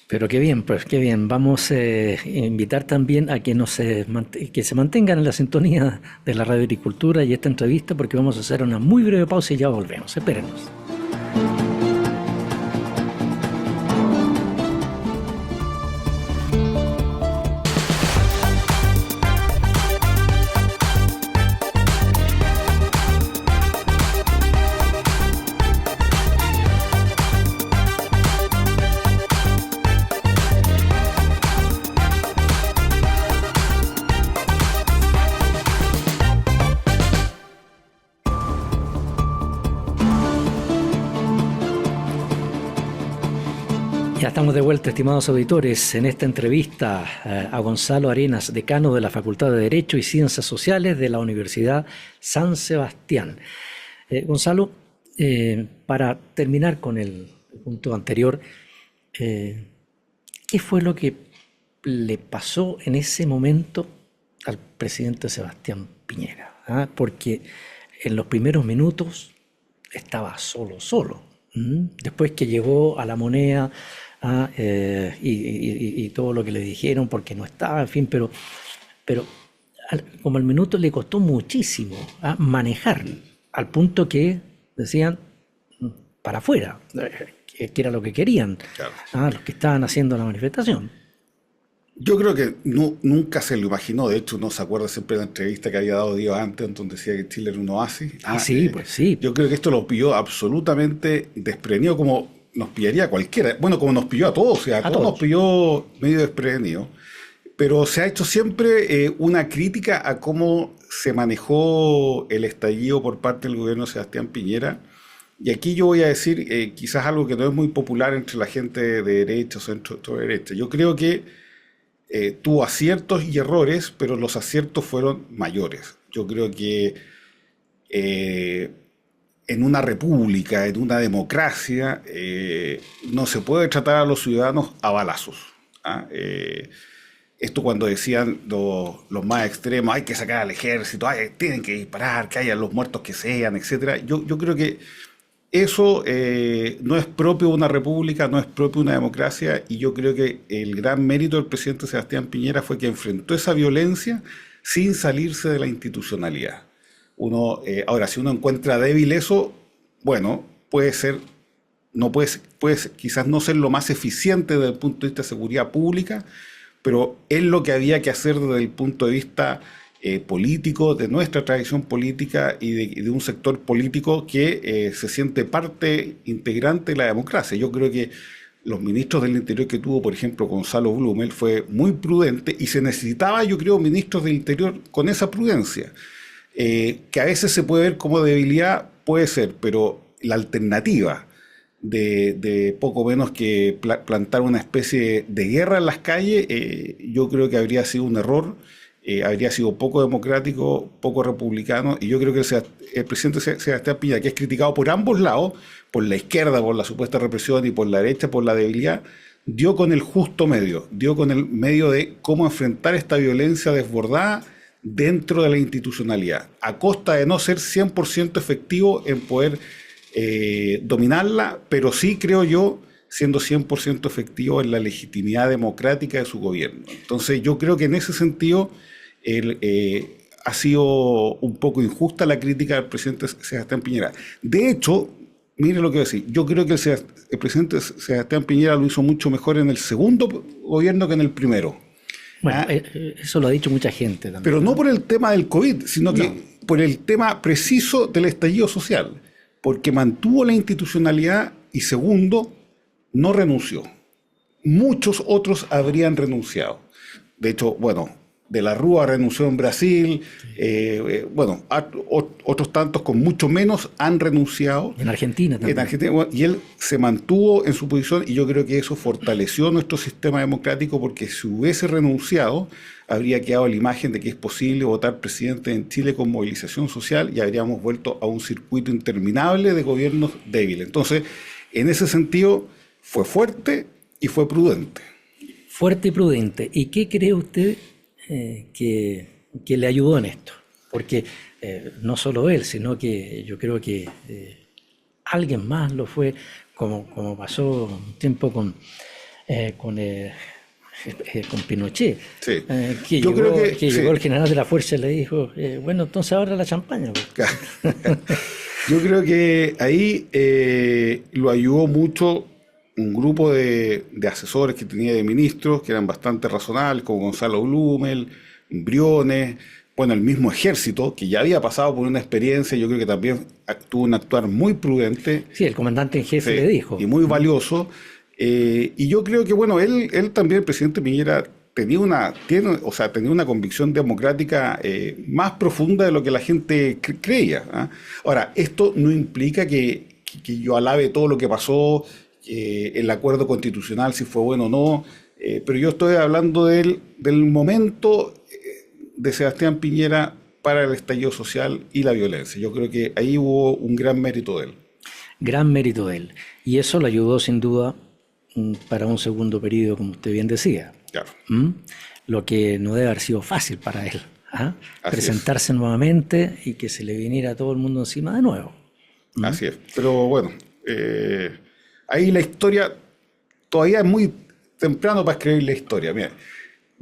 Pero qué bien, pues qué bien. Vamos a invitar también a que que se mantengan en la sintonía de la Radio Agricultura y esta entrevista, porque vamos a hacer una muy breve pausa y ya volvemos. Espérenos. Ya estamos de vuelta, estimados auditores, en esta entrevista a Gonzalo Arenas, decano de la Facultad de Derecho y Ciencias Sociales de la Universidad San Sebastián. Gonzalo, para terminar con el punto anterior, ¿qué fue lo que le pasó en ese momento al presidente Sebastián Piñera? Porque en los primeros minutos estaba solo. Después que llegó a la Moneda, y todo lo que le dijeron porque no estaba, en fin, pero como al minuto le costó muchísimo manejar, al punto que decían para afuera, que era lo que querían, claro, los que estaban haciendo la manifestación. Yo creo que nunca se lo imaginó. De hecho, uno se acuerda siempre de la entrevista que había dado días antes, en donde decía que Chile era un oasis. Sí, pues sí. Yo creo que esto lo pilló absolutamente desprevenido, como nos pillaría a cualquiera. Bueno, como nos pilló a todos, o sea, a todos nos pilló medio desprevenido. Pero se ha hecho siempre una crítica a cómo se manejó el estallido por parte del gobierno de Sebastián Piñera. Y aquí yo voy a decir quizás algo que no es muy popular entre la gente de derecha o centro derecha. Yo creo que tuvo aciertos y errores, pero los aciertos fueron mayores. Yo creo que en una república, en una democracia, no se puede tratar a los ciudadanos a balazos. Esto cuando decían los más extremos, hay que sacar al ejército, tienen que disparar, que haya los muertos que sean, etc. Yo creo que eso no es propio de una república, no es propio de una democracia, y yo creo que el gran mérito del presidente Sebastián Piñera fue que enfrentó esa violencia sin salirse de la institucionalidad. Ahora, si uno encuentra débil eso, bueno, puede ser, puede quizás no ser lo más eficiente desde el punto de vista de seguridad pública, pero es lo que había que hacer desde el punto de vista político, de nuestra tradición política y de un sector político que se siente parte integrante de la democracia. Yo creo que los ministros del Interior que tuvo, por ejemplo, Gonzalo Blumel, fue muy prudente, y se necesitaba, yo creo, ministros del Interior con esa prudencia. que a veces se puede ver como debilidad, puede ser, pero la alternativa de poco menos que plantar una especie de guerra en las calles, yo creo que habría sido un error, habría sido poco democrático, poco republicano, y yo creo que el presidente Sebastián Piñera, que es criticado por ambos lados, por la izquierda, por la supuesta represión, y por la derecha, por la debilidad, dio con el justo medio, dio con el medio de cómo enfrentar esta violencia desbordada dentro de la institucionalidad, a costa de no ser 100% efectivo en poder dominarla, pero sí, creo yo, siendo 100% efectivo en la legitimidad democrática de su gobierno. Entonces yo creo que en ese sentido ha sido un poco injusta la crítica del presidente Sebastián Piñera. De hecho, mire lo que voy a decir, yo creo que el presidente Sebastián Piñera lo hizo mucho mejor en el segundo gobierno que en el primero. Bueno, eso lo ha dicho mucha gente también. Pero no por el tema del COVID, sino que por el tema preciso del estallido social, porque mantuvo la institucionalidad y segundo, no renunció. Muchos otros habrían renunciado. De hecho, bueno, De la Rúa renunció en Brasil, otros tantos con mucho menos han renunciado. En Argentina también. En Argentina, y él se mantuvo en su posición y yo creo que eso fortaleció nuestro sistema democrático porque si hubiese renunciado, habría quedado la imagen de que es posible votar presidente en Chile con movilización social y habríamos vuelto a un circuito interminable de gobiernos débiles. Entonces, en ese sentido, fue fuerte y fue prudente. Fuerte y prudente. ¿Y qué cree usted que le ayudó en esto? Porque no solo él, sino que yo creo que alguien más lo fue, como pasó un tiempo con Pinochet, Sí. yo creo que llegó el general de la fuerza y le dijo, bueno, entonces ahora la champaña. Yo creo que ahí lo ayudó mucho un grupo de asesores que tenía de ministros, que eran bastante razonables, como Gonzalo Blumel, Briones, bueno, el mismo ejército, que ya había pasado por una experiencia, yo creo que también tuvo un actuar muy prudente. Sí, el comandante en jefe le dijo. Y muy valioso. Y yo creo que, bueno, él también, el presidente Piñera, tenía una convicción democrática más profunda de lo que la gente creía. Ahora, esto no implica que yo alabe todo lo que pasó, el acuerdo constitucional, si fue bueno o no, pero yo estoy hablando del momento de Sebastián Piñera para el estallido social y la violencia. Yo creo que ahí hubo un gran mérito de él. Gran mérito de él. Y eso le ayudó sin duda para un segundo periodo, como usted bien decía. Claro. Lo que no debe haber sido fácil para él. Presentarse nuevamente y que se le viniera a todo el mundo encima de nuevo. Así es. Pero bueno, ahí la historia todavía es muy temprano para escribir la historia. Mira,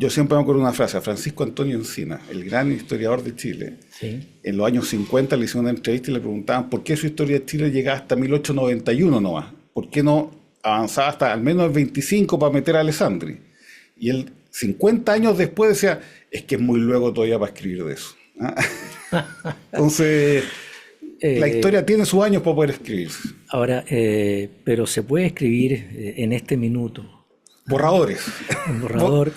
yo siempre me acuerdo una frase a Francisco Antonio Encina, el gran historiador de Chile. Sí. En los años 50 le hicieron una entrevista y le preguntaban por qué su historia de Chile llegaba hasta 1891 nomás. ¿Por qué no avanzaba hasta al menos el 25 para meter a Alessandri? Y él, 50 años después, decía, es que es muy luego todavía para escribir de eso. Entonces, la historia tiene sus años para poder escribirse. Ahora, pero se puede escribir en este minuto. Borradores. Un borrador.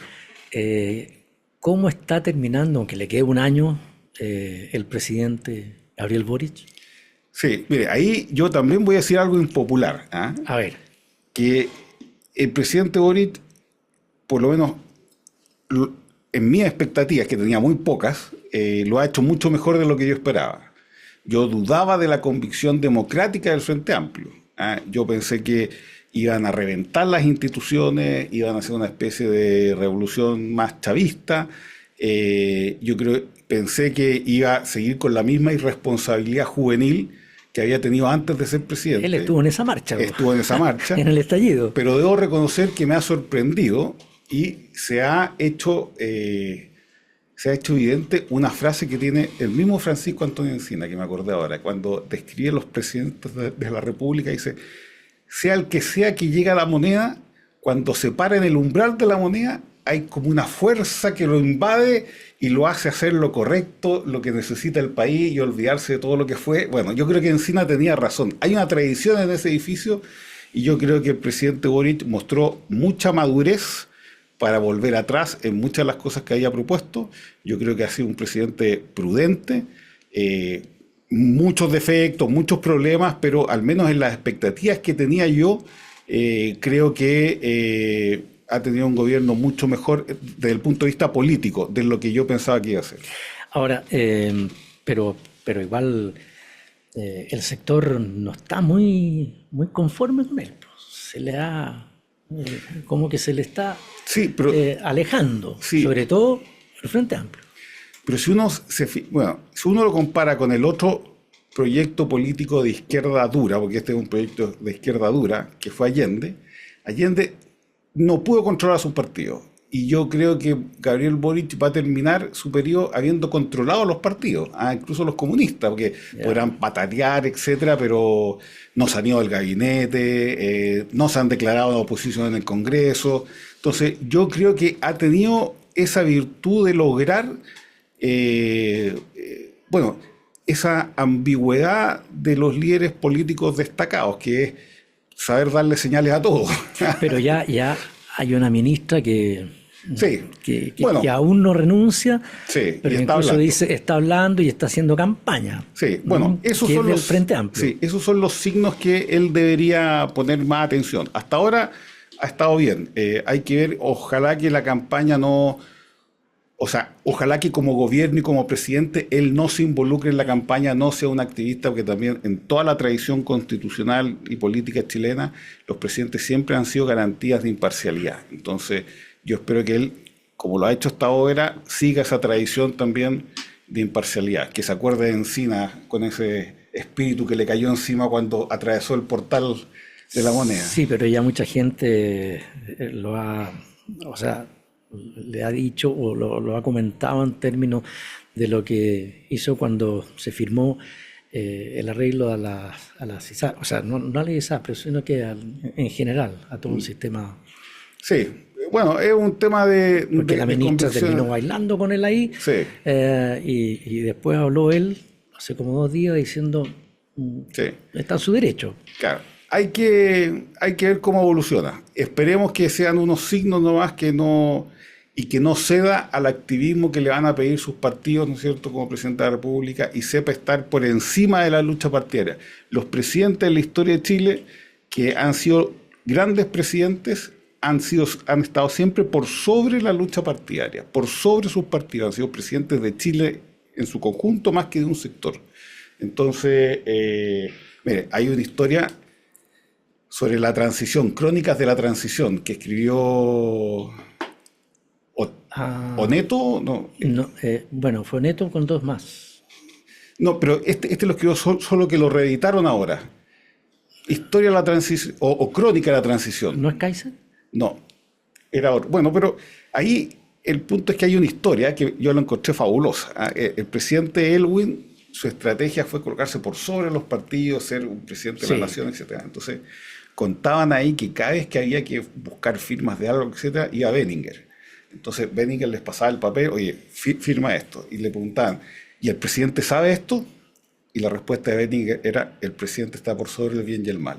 ¿Cómo está terminando, aunque le quede un año, el presidente Gabriel Boric? Sí, mire, ahí yo también voy a decir algo impopular. A ver. Que el presidente Boric, por lo menos en mis expectativas, que tenía muy pocas, lo ha hecho mucho mejor de lo que yo esperaba. Yo dudaba de la convicción democrática del Frente Amplio. Yo pensé que iban a reventar las instituciones, iban a hacer una especie de revolución más chavista. Pensé que iba a seguir con la misma irresponsabilidad juvenil que había tenido antes de ser presidente. Él estuvo en esa marcha. Estuvo en esa marcha. En el estallido. Pero debo reconocer que me ha sorprendido y se ha hecho evidente una frase que tiene el mismo Francisco Antonio Encina, que me acordé ahora, cuando describe a los presidentes de la República, dice, sea el que sea que llegue a la moneda, cuando se para en el umbral de la moneda, hay como una fuerza que lo invade y lo hace hacer lo correcto, lo que necesita el país y olvidarse de todo lo que fue. Bueno, yo creo que Encina tenía razón. Hay una tradición en ese edificio y yo creo que el presidente Boric mostró mucha madurez para volver atrás en muchas de las cosas que había propuesto. Yo creo que ha sido un presidente prudente, muchos defectos, muchos problemas, pero al menos en las expectativas que tenía yo, creo que ha tenido un gobierno mucho mejor desde el punto de vista político de lo que yo pensaba que iba a ser. Ahora, pero igual el sector no está muy conforme con él. Pues. Se le ha, como que se le está Sí, pero alejando, sí, sobre todo el Frente Amplio. pero si si uno lo compara con el otro proyecto político de izquierda dura, porque este es un proyecto de izquierda dura, que fue Allende no pudo controlar a sus partidos. Y yo creo que Gabriel Boric va a terminar su periodo habiendo controlado los partidos, incluso los comunistas, porque podrán patatear, etcétera, pero no se han ido del gabinete, no se han declarado oposición en el Congreso. Entonces, yo creo que ha tenido esa virtud de lograr, esa ambigüedad de los líderes políticos destacados, que es saber darle señales a todos. Pero ya hay una ministra que Sí, que aún no renuncia, sí, pero incluso está hablando y está haciendo campaña. Sí, bueno, esos que son es del los Frente Amplio. Sí, esos son los signos que él debería poner más atención. Hasta ahora ha estado bien. Hay que ver, ojalá que la campaña ojalá que como gobierno y como presidente él no se involucre en la campaña, no sea un activista, porque también en toda la tradición constitucional y política chilena, los presidentes siempre han sido garantías de imparcialidad. Entonces, yo espero que él, como lo ha hecho hasta ahora, siga esa tradición también de imparcialidad, que se acuerde de Encina con ese espíritu que le cayó encima cuando atravesó el portal de la Moneda. Sí, pero ya mucha gente le ha dicho o lo ha comentado en términos de lo que hizo cuando se firmó el arreglo a las ISAPRES, o sea, no a las ISAPRES, sino que en general a todo el sistema. Sí, bueno, es un tema de... Porque la ministra terminó bailando con él ahí, sí. Y después habló él hace como 2 días diciendo está en su derecho. Claro, hay que ver cómo evoluciona. Esperemos que sean unos signos nomás y que no ceda al activismo que le van a pedir sus partidos, ¿no es cierto?, como presidente de la República, y sepa estar por encima de la lucha partidaria. Los presidentes de la historia de Chile, que han sido grandes presidentes, han estado siempre por sobre la lucha partidaria, por sobre sus partidos. Han sido presidentes de Chile en su conjunto más que de un sector. Entonces, mire, hay una historia sobre la transición, Crónicas de la Transición, que escribió Oneto, no. Bueno, fue Oneto con 2 más. No, pero este lo escribió solo que lo reeditaron ahora. Historia de la transición, o Crónica de la Transición. ¿No es Kaiser? No, era otro. Bueno, pero ahí el punto es que hay una historia que yo la encontré fabulosa. El presidente Elwin, su estrategia fue colocarse por sobre los partidos, ser un presidente de la nación, etc. Entonces, contaban ahí que cada vez que había que buscar firmas de algo, etc., iba a Benninger. Entonces, Benninger les pasaba el papel, oye, firma esto. Y le preguntaban, ¿y el presidente sabe esto? Y la respuesta de Benninger era, el presidente está por sobre el bien y el mal.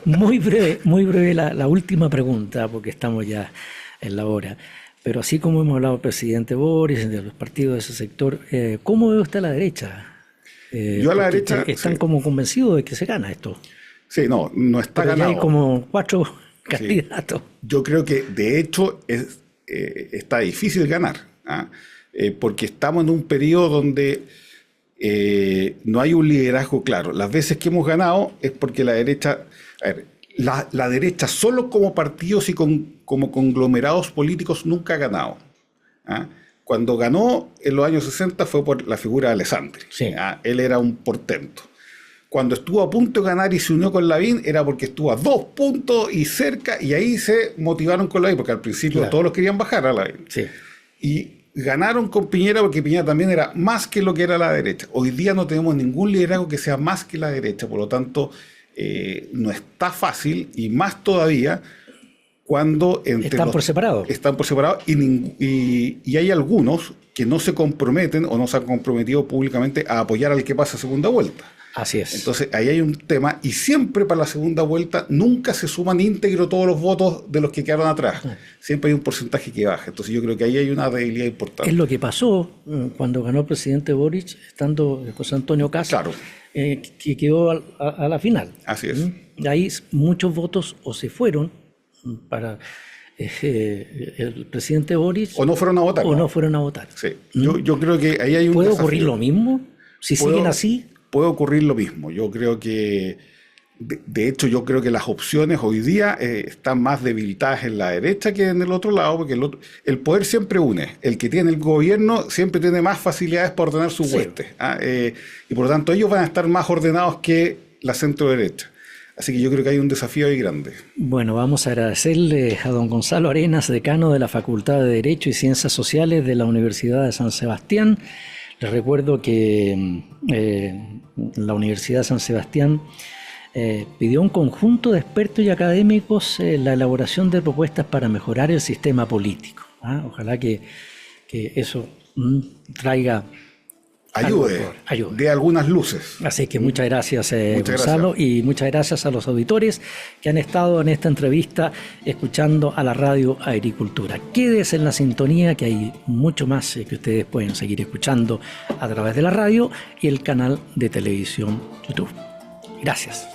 Muy breve la última pregunta, porque estamos ya en la hora. Pero así como hemos hablado del presidente Boris, de los partidos de ese sector, ¿cómo ve usted a la derecha? Yo a la derecha... Están como convencidos de que se gana esto. Sí, no está pero ganado. Ya hay como 4 candidatos. Yo creo que, de hecho, está difícil ganar. Porque estamos en un periodo donde... no hay un liderazgo claro. Las veces que hemos ganado es porque la derecha, la derecha solo como partidos y como conglomerados políticos nunca ha ganado. Cuando ganó en los años 60 fue por la figura de Alessandri. Sí. Él era un portento. Cuando estuvo a punto de ganar y se unió con Lavín era porque estuvo a 2 puntos y cerca, y ahí se motivaron con Lavín, porque al principio todos los querían bajar a Lavín. Sí. Y ganaron con Piñera porque Piñera también era más que lo que era la derecha. Hoy día no tenemos ningún liderazgo que sea más que la derecha, por lo tanto no está fácil, y más todavía cuando están por separado y hay algunos que no se comprometen o no se han comprometido públicamente a apoyar al que pasa a segunda vuelta. Así es. Entonces, ahí hay un tema, y siempre para la segunda vuelta nunca se suman íntegro todos los votos de los que quedaron atrás. Siempre hay un porcentaje que baja. Entonces, yo creo que ahí hay una debilidad importante. Es lo que pasó cuando ganó el presidente Boric, estando José Antonio Kast, Claro. Que quedó a la final. Así es. Ahí muchos votos o se fueron para el presidente Boric, O no fueron a votar. o no fueron a votar. Sí. Yo creo que ahí hay un ¿Puede desafío. ocurrir lo mismo? Si siguen así. Puede ocurrir lo mismo. Yo creo que, de hecho, yo creo que las opciones hoy día están más debilitadas en la derecha que en el otro lado, porque el poder siempre une. El que tiene el gobierno siempre tiene más facilidades para ordenar sus huestes. Y por lo tanto, ellos van a estar más ordenados que la centro derecha. Así que yo creo que hay un desafío ahí grande. Bueno, vamos a agradecerle a don Gonzalo Arenas, decano de la Facultad de Derecho y Ciencias Sociales de la Universidad de San Sebastián. Les recuerdo que la Universidad de San Sebastián pidió a un conjunto de expertos y académicos la elaboración de propuestas para mejorar el sistema político. Ojalá que eso traiga Ayude. De algunas luces. Así que muchas gracias, Gonzalo, y muchas gracias a los auditores que han estado en esta entrevista escuchando a la radio Agricultura. Quédese en la sintonía, que hay mucho más que ustedes pueden seguir escuchando a través de la radio y el canal de televisión YouTube. Gracias.